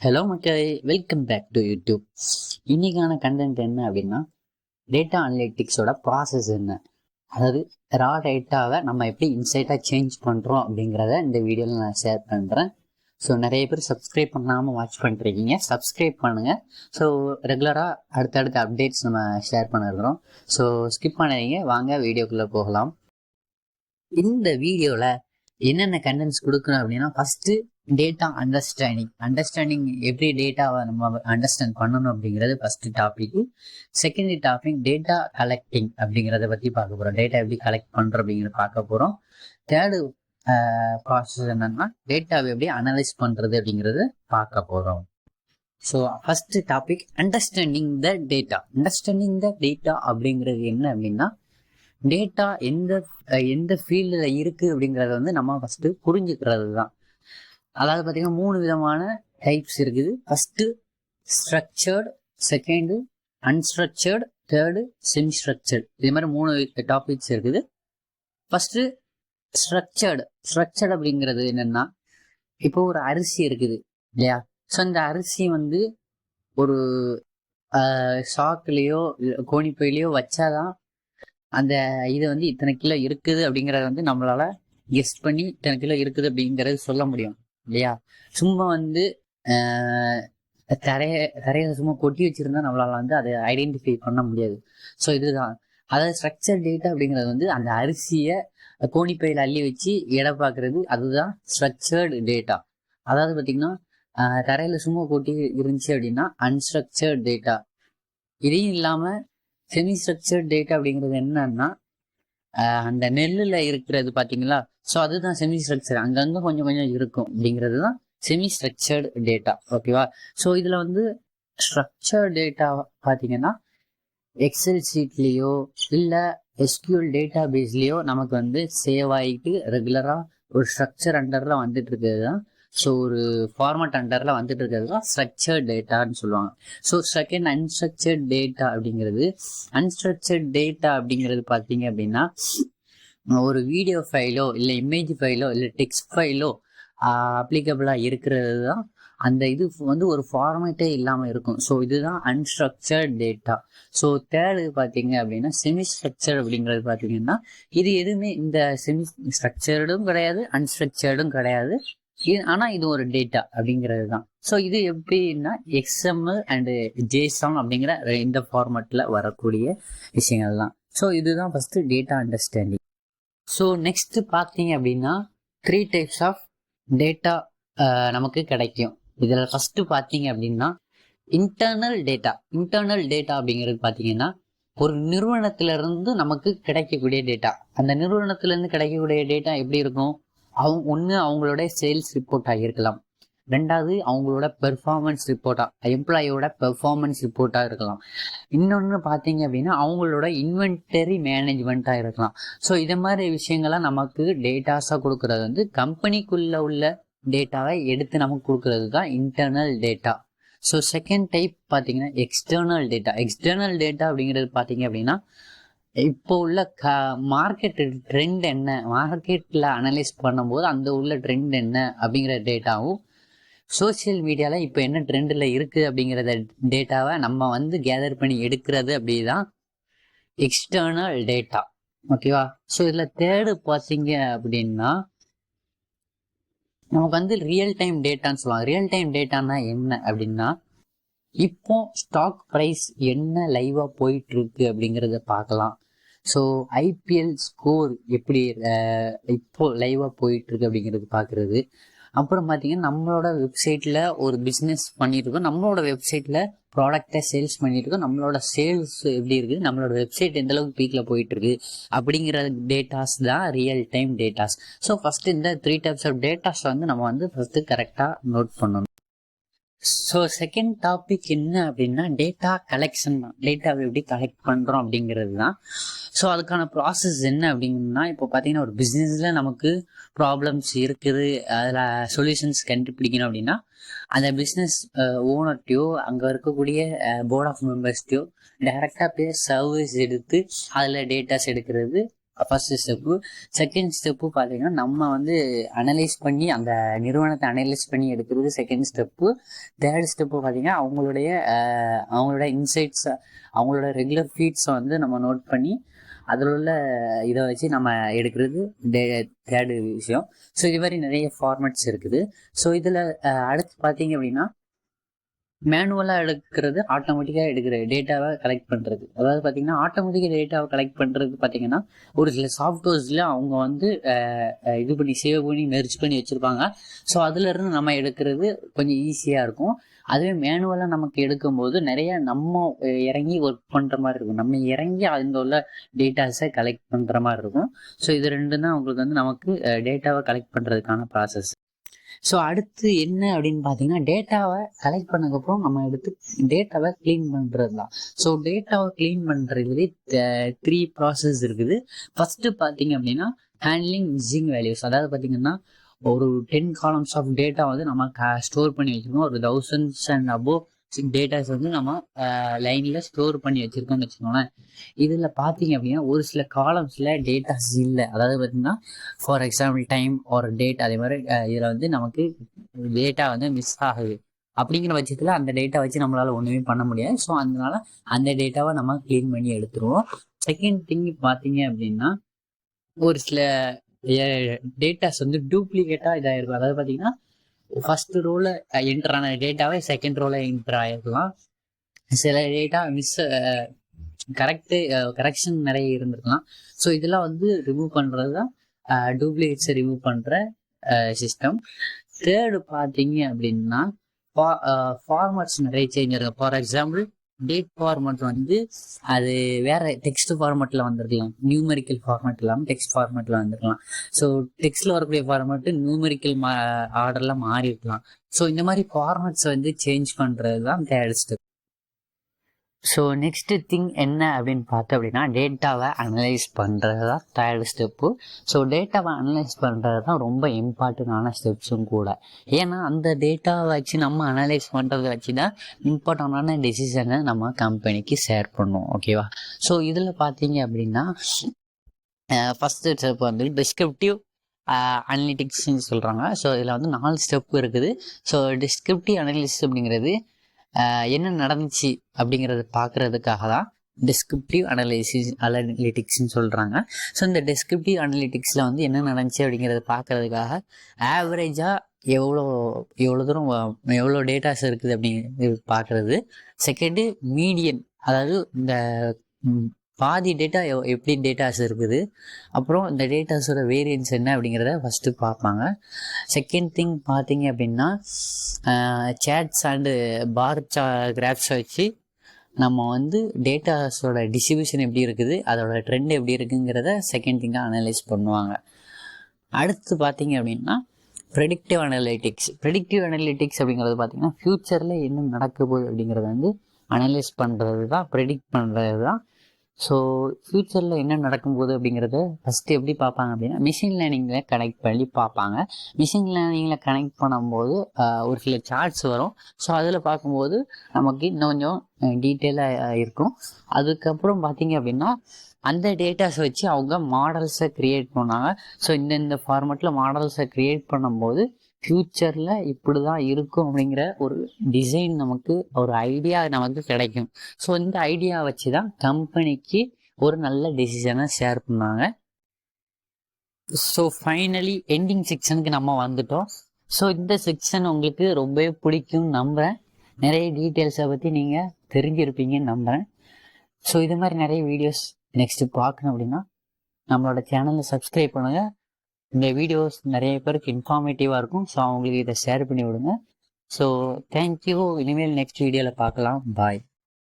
Hello மக்களே, welcome back to YouTube. இன்னைக்கான content என்ன அப்படின்னா, டேட்டா அனலிட்டிக்ஸோட ப்ராசஸ் என்ன, அதாவது ரா டேட்டாவை நம்ம எப்படி இன்சைட்டாக சேஞ்ச் பண்ணுறோம் அப்படிங்கிறத இந்த வீடியோவில் நான் ஷேர் பண்ணுறேன். ஸோ நிறைய பேர் சப்ஸ்கிரைப் பண்ணாமல் வாட்ச் பண்ணிருக்கீங்க, சப்ஸ்கிரைப் பண்ணுங்கள். ஸோ ரெகுலராக அடுத்தடுத்த அப்டேட்ஸ் நம்ம ஷேர் பண்ணிருக்கிறோம். ஸோ ஸ்கிப் பண்ணாதீங்க, வாங்க வீடியோக்குள்ளே போகலாம். இந்த வீடியோவில் என்னென்ன கண்டென்ட்ஸ் கொடுக்கணும் அப்படின்னா, ஃபஸ்ட்டு டேட்டா அண்டர்ஸ்டாண்டிங் எப்படி டேட்டாவை நம்ம அண்டர்ஸ்டாண்ட் பண்ணணும் அப்படிங்கிறது first topic. Second topic data collecting அப்படிங்கிறத பற்றி பார்க்க போகிறோம். டேட்டா எப்படி கலெக்ட் பண்ணுறோம் அப்படிங்கிறத பார்க்க போகிறோம். தேர்டு ப்ராசஸ் என்னன்னா, டேட்டாவை எப்படி அனலைஸ் பண்ணுறது அப்படிங்கிறத பார்க்க போகிறோம். So first topic understanding the data அப்படிங்கிறது என்ன அப்படின்னா, டேட்டா எந்த ஃபீல்டில் இருக்குது அப்படிங்கிறத வந்து நம்ம ஃபஸ்ட்டு புரிஞ்சுக்கிறது தான். அதாவது பார்த்தீங்கன்னா 3 விதமான டைப்ஸ் இருக்குது. First structured, second unstructured, third semi structured. இது மாதிரி 3 டாபிக்ஸ் இருக்குது. ஃபஸ்ட்டு ஸ்ட்ரக்சர்டு அப்படிங்கிறது என்னென்னா, இப்போ ஒரு அரிசி இருக்குது இல்லையா? ஸோ அந்த அரிசி வந்து ஒரு சாக்குலேயோ கோணிப்பையிலையோ வச்சாதான் அந்த இது வந்து இத்தனை கிலோ இருக்குது அப்படிங்கிறத வந்து நம்மளால கெஸ் பண்ணி இத்தனை கிலோ இருக்குது அப்படிங்கிறது சொல்ல முடியும் இல்லையா? சும்மா வந்து தரையை சும்மா கொட்டி வச்சிருந்தா நம்மளால வந்து அதை ஐடென்டிஃபை பண்ண முடியாது. ஸோ இதுதான், அதாவது ஸ்ட்ரக்சர் டேட்டா அப்படிங்கிறது வந்து அந்த அரிசியை கோணிப்பையில் அள்ளி வச்சு எடை பார்க்கறது, அதுதான் ஸ்ட்ரக்சர்டு டேட்டா. அதாவது பார்த்தீங்கன்னா தரையில சும்மா கொட்டி இருந்துச்சு அப்படின்னா அன்ஸ்ட்ரக்சர்ட் டேட்டா. இதையும் இல்லாமல் செமி ஸ்ட்ரக்சர்ட் டேட்டா அப்படிங்கிறது என்னன்னா, அந்த நெல்லில் இருக்கிறது பார்த்தீங்களா? ஸோ அதுதான் செமி ஸ்ட்ரக்சர், அங்கங்கே கொஞ்சம் கொஞ்சம் இருக்கும் அப்படிங்கிறது தான் செமி ஸ்ட்ரக்சர்டு டேட்டா. ஓகேவா? ஸோ இதில் வந்து ஸ்ட்ரக்சர்ட் டேட்டா பார்த்தீங்கன்னா எக்ஸல் ஷீட்லேயோ இல்லை எஸ்கியூஎல் டேட்டா பேஸ்லேயோ நமக்கு வந்து சேவ் ஆகிட்டு ரெகுலராக ஒரு ஸ்ட்ரக்சர் அண்டரில் வந்துட்டு இருக்கிறது தான். ஸோ ஒரு ஃபார்மட் அண்டரில் வந்துட்டு இருக்கிறது தான் ஸ்ட்ரக்சர்ட் டேட்டான்னு சொல்லுவாங்க. ஸோ செகண்ட் அன்ஸ்ட்ரக்சர்ட் டேட்டா அப்படிங்கிறது பார்த்தீங்க அப்படின்னா, ஒரு வீடியோ ஃபைலோ இல்லை இமேஜ் ஃபைலோ இல்லை டெக்ஸ்ட் ஃபைலோ அப்ளிகபிளாக இருக்கிறது தான். அந்த இது வந்து ஒரு ஃபார்மேட்டே இல்லாமல் இருக்கும். ஸோ இதுதான் அன்ஸ்ட்ரக்சர்ட் டேட்டா. ஸோ தேர்டு பார்த்தீங்க அப்படின்னா செமி ஸ்ட்ரக்சர்ட் அப்படிங்கிறது பார்த்தீங்கன்னா, இது எதுவுமே இந்த செமி ஸ்ட்ரக்சர்டும் கிடையாது, அன்ஸ்ட்ரக்சர்டும் கிடையாது, ஆனால் இது ஒரு டேட்டா அப்படிங்கிறது தான். ஸோ இது எப்படின்னா XML அண்டு JSON அப்படிங்கிற இந்த ஃபார்மேட்டில் வரக்கூடிய விஷயங்கள் தான். ஸோ இதுதான் first data understanding. So next பார்த்தீங்க அப்படின்னா 3 டைப்ஸ் ஆஃப் டேட்டா நமக்கு கிடைக்கும். இதில் ஃபஸ்ட்டு பார்த்தீங்க அப்படின்னா இன்டர்னல் டேட்டா அப்படிங்கிறது பார்த்தீங்கன்னா, ஒரு நிறுவனத்திலிருந்து நமக்கு கிடைக்கக்கூடிய டேட்டா. அந்த நிறுவனத்திலேருந்து கிடைக்கக்கூடிய டேட்டா எப்படி இருக்கும்? ஒன்று அவங்களோட சேல்ஸ் ரிப்போர்ட்டாக இருக்கலாம், ரெண்டாவது அவங்களோட பெர்ஃபார்மன்ஸ் ரிப்போர்ட்டாக, எம்ப்ளாயோட பெர்ஃபார்மன்ஸ் ரிப்போர்ட்டாக இருக்கலாம், இன்னொன்று பார்த்தீங்க அப்படின்னா அவங்களோட இன்வென்டரி மேனேஜ்மெண்ட்டாக இருக்கலாம். ஸோ இதை மாதிரி விஷயங்கள்லாம் நமக்கு டேட்டாஸாக கொடுக்குறது வந்து கம்பெனிக்குள்ளே உள்ள டேட்டாவை எடுத்து நமக்கு கொடுக்குறது தான் internal data. So second type பார்த்தீங்கன்னா எக்ஸ்டர்னல் டேட்டா அப்படிங்கிறது பார்த்தீங்க அப்படின்னா, இப்போ உள்ள மார்க்கெட் ட்ரெண்ட் என்ன, மார்க்கெட்டில் அனலைஸ் பண்ணும்போது அந்த உள்ள ட்ரெண்ட் என்ன அப்படிங்கிற டேட்டாவும், சோசியல் மீடியாவில் இப்போ என்ன ட்ரெண்டில் இருக்குது அப்படிங்கிறத டேட்டாவை நம்ம வந்து கேதர் பண்ணி எடுக்கிறது அப்படிதான் எக்ஸ்டர்னல் டேட்டா. ஓகேவா? ஸோ இதில் தேர்டு பார்த்தீங்க அப்படின்னா நமக்கு வந்து ரியல் டைம் டேட்டான்னு சொல்லுவாங்க. ரியல் டைம் டேட்டானா என்ன அப்படின்னா, இப்போ ஸ்டாக் ப்ரைஸ் என்ன லைவாக போயிட்டு இருக்கு அப்படிங்கிறத பார்க்கலாம். ஸோ IPL ஸ்கோர் எப்படி இப்போ லைவாக போயிட்டு இருக்கு அப்படிங்கிறது பார்க்குறது. அப்புறம் பார்த்தீங்கன்னா நம்மளோட வெப்சைட்டில் ஒரு பிஸ்னஸ் பண்ணியிருக்கோம், நம்மளோட வெப்சைட்டில் ப்ராடக்டை சேல்ஸ் பண்ணியிருக்கோம், நம்மளோட சேல்ஸ் எப்படி இருக்குது, நம்மளோட வெப்சைட் எந்த அளவுக்கு பீக்கில் போயிட்டு இருக்கு அப்படிங்கிற டேட்டாஸ் தான் real time datas. So first இந்த 3 டைப்ஸ் ஆஃப் டேட்டாஸ் வந்து நம்ம வந்து ஃபஸ்ட்டு கரெக்டாக நோட் பண்ணணும். ஸோ செகண்ட் டாபிக் என்ன அப்படின்னா டேட்டா கலெக்ஷன் தான். டேட்டாவை எப்படி கலெக்ட் பண்ணுறோம் அப்படிங்கிறது தான். ஸோ அதுக்கான ப்ராசஸ் என்ன அப்படின்னா, இப்போ பார்த்தீங்கன்னா ஒரு பிஸ்னஸில் நமக்கு ப்ராப்ளம்ஸ் இருக்குது, அதில் சொல்யூஷன்ஸ் கண்டுபிடிக்கணும் அப்படின்னா அந்த பிஸ்னஸ் ஓனர்ட்டையோ அங்கே இருக்கக்கூடிய போர்ட் ஆஃப் மெம்பர்ஸ்டையோ டைரெக்டாக போய் சர்வீஸ் எடுத்து அதில் டேட்டாஸ் எடுக்கிறது ஃபர்ஸ்ட் ஸ்டெப்பு. செகண்ட் ஸ்டெப்பு பார்த்தீங்கன்னா நம்ம வந்து அனலைஸ் பண்ணி அந்த நிறுவனத்தை அனலைஸ் பண்ணி எடுக்கிறது செகண்ட் ஸ்டெப்பு. தேர்ட் ஸ்டெப்பு பார்த்தீங்கன்னா அவங்களோட இன்சைட்ஸ், அவங்களோட ரெகுலர் ஃபீட்ஸை வந்து நம்ம நோட் பண்ணி அதில் உள்ள இதை வச்சு நம்ம எடுக்கிறது தேர்டு விஷயம். ஸோ இது மாதிரி நிறைய ஃபார்மேட்ஸ் இருக்குது. ஸோ இதில் அடுத்து பார்த்தீங்க அப்படின்னா மேனுவலாக எடுக்கிறது, ஆட்டோமேட்டிக்காக எடுக்கிற டேட்டாவை கலெக்ட் பண்ணுறது. அதாவது பார்த்தீங்கன்னா ஆட்டோமேட்டிக்காக டேட்டாவை கலெக்ட் பண்ணுறது பார்த்தீங்கன்னா ஒரு சில சாஃப்ட்வேர்ஸில் அவங்க வந்து இது பண்ணி சேவ் பண்ணி மெர்ஜ் பண்ணி வச்சுருப்பாங்க. ஸோ அதுலேருந்து நம்ம எடுக்கிறது கொஞ்சம் ஈஸியாக இருக்கும். அதுவே மேனுவலாக நமக்கு எடுக்கும்போது நிறைய நம்ம இறங்கி ஒர்க் பண்ணுற மாதிரி இருக்கும். நம்ம இறங்கி அதில் உள்ள டேட்டாஸை கலெக்ட் பண்ணுற மாதிரி இருக்கும். ஸோ இது ரெண்டு தான் உங்களுக்கு வந்து நமக்கு டேட்டாவை கலெக்ட் பண்ணுறதுக்கான ப்ராசஸ். ஸோ அடுத்து என்ன அப்படின்னு பார்த்தீங்கன்னா டேட்டாவை கலெக்ட் பண்ணதுக்கப்புறம் நம்ம எடுத்து டேட்டாவை க்ளீன் பண்ணுறது தான். ஸோ டேட்டாவை க்ளீன் பண்ணுறதுலேயே 3 ப்ராசஸ் இருக்குது. ஃபஸ்ட்டு பார்த்தீங்க அப்படின்னா ஹேண்ட்லிங் மிஸ்ஸிங் வேல்யூஸ். அதாவது பார்த்தீங்கன்னா ஒரு 10 காலம்ஸ் ஆஃப் டேட்டா வந்து நம்ம ஸ்டோர் பண்ணி வச்சுருக்கோம். ஒரு 1000s அண்ட் அபோவ் டேட்டாஸ் வந்து நம்ம லைனில் ஸ்டோர் பண்ணி வச்சுருக்கோம்னு வச்சுக்கோங்களேன். இதில் பார்த்தீங்க அப்படின்னா ஒரு சில காலம்ஸில் டேட்டாஸ் இல்லை. அதாவது பார்த்தீங்கன்னா ஃபார் எக்ஸாம்பிள் டைம் ஒரு டேட், அதே மாதிரி இதில் வந்து நமக்கு டேட்டா வந்து மிஸ் ஆகுது. அப்படிங்கிற பட்சத்தில் அந்த டேட்டா வச்சு நம்மளால் ஒன்றுமே பண்ண முடியாது. ஸோ அதனால அந்த டேட்டாவை நம்ம க்ளீன் பண்ணி எடுத்துருவோம். செகண்ட் திங் பார்த்தீங்க அப்படின்னா ஒரு சில டேட்டாஸ் வந்து டூப்ளிகேட்டாக இதாகிருக்கும். அதாவது பார்த்தீங்கன்னா ஃபர்ஸ்ட் ரோல என்டர் ஆன டேட்டாவே செகண்ட் ரோல என்டர் ஆகிருக்கலாம். சில டேட்டா கரெக்ஷன் நிறைய இருந்திருக்கலாம். ஸோ இதெல்லாம் வந்து ரிமூவ் பண்ணுறது தான் டூப்ளிகேட்ஸை ரிமூவ் பண்ணுற சிஸ்டம். தேர்டு பார்த்தீங்க அப்படின்னா ஃபார்மட்ஸ் நிறைய சேஞ்ச் இருக்கும். ஃபார் எக்ஸாம்பிள் டேட் ஃபார்மட் வந்து அது வேற டெக்ஸ்ட் ஃபார்மேட்டில் வந்திருக்கலாம், நியூமெரிக்கல் ஃபார்மேட் இல்லாமல் டெக்ஸ்ட் ஃபார்மேட்டில் வந்திருக்கலாம். ஸோ டெக்ஸ்டில் வரக்கூடிய ஃபார்மேட்டு நியூமெரிக்கல் ஆர்டர்லாம் மாறி இருக்கலாம். ஸோ இந்த மாதிரி ஃபார்மேட்ஸை வந்து சேஞ்ச் பண்ணுறது தான் third step. So next thing என்ன அப்படின்னு பார்த்தோம் அப்படின்னா டேட்டாவை அனலைஸ் பண்ணுறது தான் தேர்ட் ஸ்டெப்பு. ஸோ டேட்டாவை அனலைஸ் பண்ணுறது தான் ரொம்ப இம்பார்ட்டண்டான ஸ்டெப்ஸும் கூட. ஏன்னா அந்த டேட்டாவை வச்சு நம்ம அனலைஸ் பண்ணுறதை வச்சு தான் இம்பார்ட்டண்டான டெசிஷனை நம்ம கம்பெனிக்கு ஷேர் பண்ணுவோம். ஓகேவா? ஸோ இதில் பார்த்தீங்க அப்படின்னா ஃபஸ்ட்டு ஸ்டெப் வந்து டிஸ்கிரிப்டிவ் அனலிட்டிக்ஸ்ன்னு சொல்கிறாங்க. ஸோ இதில் வந்து 4 ஸ்டெப்பு இருக்குது. ஸோ டிஸ்கிரிப்டிவ் அனலிசிஸ் அப்படிங்கிறது என்ன நடந்துச்சு அப்படிங்கிறத பார்க்குறதுக்காக தான் டிஸ்கிரிப்டிவ் அனலிட்டிக்ஸ்ன்னு சொல்கிறாங்க. ஸோ இந்த டிஸ்கிரிப்டிவ் அனலிட்டிக்ஸில் வந்து என்ன நடந்துச்சு அப்படிங்கிறத பார்க்குறதுக்காக ஆவரேஜாக எவ்வளோ தூரம் எவ்வளோ டேட்டாஸ் இருக்குது அப்படிங்கிறது பார்க்குறது. செகண்டு மீடியன், அதாவது இந்த பாதி டேட்டா எப்படி டேட்டாஸ் இருக்குது, அப்புறம் இந்த டேட்டாஸோட வேரியன்ஸ் என்ன அப்படிங்கிறத ஃபஸ்ட்டு பார்ப்பாங்க. செகண்ட் திங் பார்த்தீங்க அப்படின்னா சேட்ஸ் அண்டு பார் கிராஃப்ஸை வச்சு நம்ம வந்து டேட்டாஸோட டிஸ்ட்ரிபியூஷன் எப்படி இருக்குது, அதோட ட்ரெண்ட் எப்படி இருக்குங்கிறத செகண்ட் திங்காக அனலைஸ் பண்ணுவாங்க. அடுத்து பார்த்தீங்க அப்படின்னா ப்ரெடிக்டிவ் அனலிட்டிக்ஸ். ப்ரெடிக்டிவ் அனலிட்டிக்ஸ் அப்படிங்கிறது பார்த்தீங்கன்னா ஃப்யூச்சரில் என்ன நடக்க போகுது அப்படிங்கிறத வந்து அனலைஸ் பண்ணுறது தான், ப்ரெடிக்ட் பண்ணுறது தான். ஸோ ஃப்யூச்சரில் என்ன நடக்கும்போது அப்படிங்கிறத ஃபஸ்ட்டு எப்படி பார்ப்பாங்க அப்படின்னா மிஷின் லேர்னிங்கில் கனெக்ட் பண்ணி பார்ப்பாங்க. மிஷின் லேர்னிங்கில் கனெக்ட் பண்ணும்போது ஒரு சில சார்ட்ஸ் வரும். ஸோ அதில் பார்க்கும்போது நமக்கு இன்னும் கொஞ்சம் டீட்டெயிலாக இருக்கும். அதுக்கப்புறம் பார்த்தீங்க அப்படின்னா அந்த டேட்டாஸை வச்சு அவங்க மாடல்ஸை க்ரியேட் பண்ணாங்க. ஸோ இந்த ஃபார்மேட்டில் மாடல்ஸை க்ரியேட் பண்ணும்போது ஃப்யூச்சரில் இப்படி தான் இருக்கும் அப்படிங்கிற ஒரு டிசைன், நமக்கு ஒரு ஐடியா நமக்கு கிடைக்கும். ஸோ இந்த ஐடியா வச்சு தான் கம்பெனிக்கு ஒரு நல்ல டெசிஷனை ஷேர் பண்ணாங்க. ஸோ ஃபைனலி எண்டிங் செக்ஷனுக்கு நம்ம வந்துட்டோம். ஸோ இந்த செக்ஷன் உங்களுக்கு ரொம்பவே பிடிக்கும் நம்புகிறேன். நிறைய டீட்டெயில்ஸை பற்றி நீங்கள் தெரிஞ்சிருப்பீங்கன்னு நம்புகிறேன். ஸோ இது மாதிரி நிறைய வீடியோஸ் நெக்ஸ்ட்டு பார்க்கணும் அப்படின்னா நம்மளோட சேனலை சப்ஸ்கிரைப் பண்ணுங்கள். இந்த வீடியோஸ் நிறைய பேருக்கு இன்ஃபார்மேட்டிவாக இருக்கும். ஸோ அவங்களுக்கு இதை ஷேர் பண்ணி விடுங்க. So thank you. இனிமேல் நெக்ஸ்ட் வீடியோவில் பார்க்கலாம். பாய்.